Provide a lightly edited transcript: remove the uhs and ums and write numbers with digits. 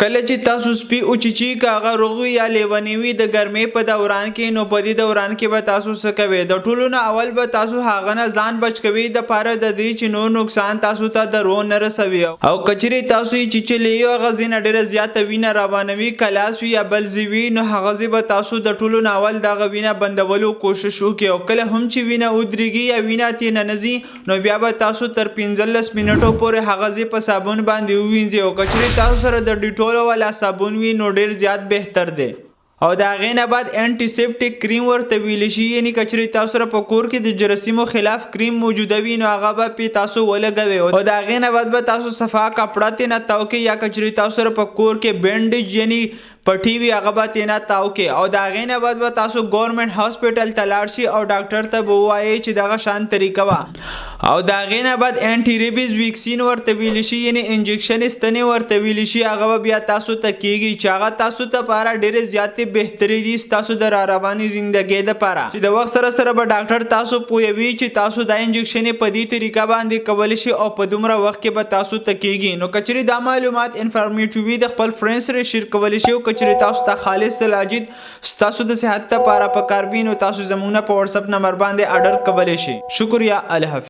کله چې تاسو سپي او چیچی کاغه روغ یا لیونی وي د ګرمۍ په دوران کې نو په دې دوران کې به تاسو څه کوئ؟ د ټولو نه اول به تاسو هغه نه ځان بچ کوئ د پاره د دې چې نور نقصان تاسو ته درو نه رسوي او کچري تاسو یې چیچلې او هغه ځینې ډېره زیاته وینه روانوي کلاس وي یا بل زوي نو هغه به تاسو د ټولو نه اول دغه وینه بندولو کوشش وکړئ او کله هم چې وینه ودرېږي یا وینه ترې ننځي نو بیا به تاسو تر 15 منټو پورې هغه ځای په صابون باندې ووینځئ او کچري تاسو سره د ډیټول والا صابون وي نو ډیر زیات بهتر دی او دا غینه بعد انټي سیپټیک کریم ورته ویل شي یعنی کچري تاسو سره په کور کې د جراثیمو خلاف کریم موجوده وي نو هغه به پی تاسو ولګوي او دا غینه بعد به تاسو صفا کپڑا ته نه تاو کې یا کچري تاسو سره په کور کې بینډیج یعنی پټي وی هغه به ته نه تاو کې او دا غینه بعد به تاسو ګورنمنت هاسپټل ته لاړ شي او ډاکټر ته ووایي چې دغه شان طریقه وا او دا غینه بعد انټي ریبیز ویکسین ورته ویل شي یعنی انجکشن استنی ورته ویل شي هغه بیا تاسو ته کیږي چې هغه تاسو ته لپاره ډېر زیات بهتري دي تاسو د رواني ژوندۍ لپاره چې د وخت سره سره به ډاکټر تاسو پوهوي چې تاسو دا انجکشن په دې طریقه باندې کول شي او په دومره وخت کې به تاسو ته کیږي نو کچري دا معلومات انفارمیټیو وي د خپل فرند سره شیر کول شي او کچري تاسو ته خالص سلاجید تاسو د صحت لپاره په کار وینو تاسو زموږ نه په واتس اپ نمبر باندې آرډر کولای شي شکریا الله حافظ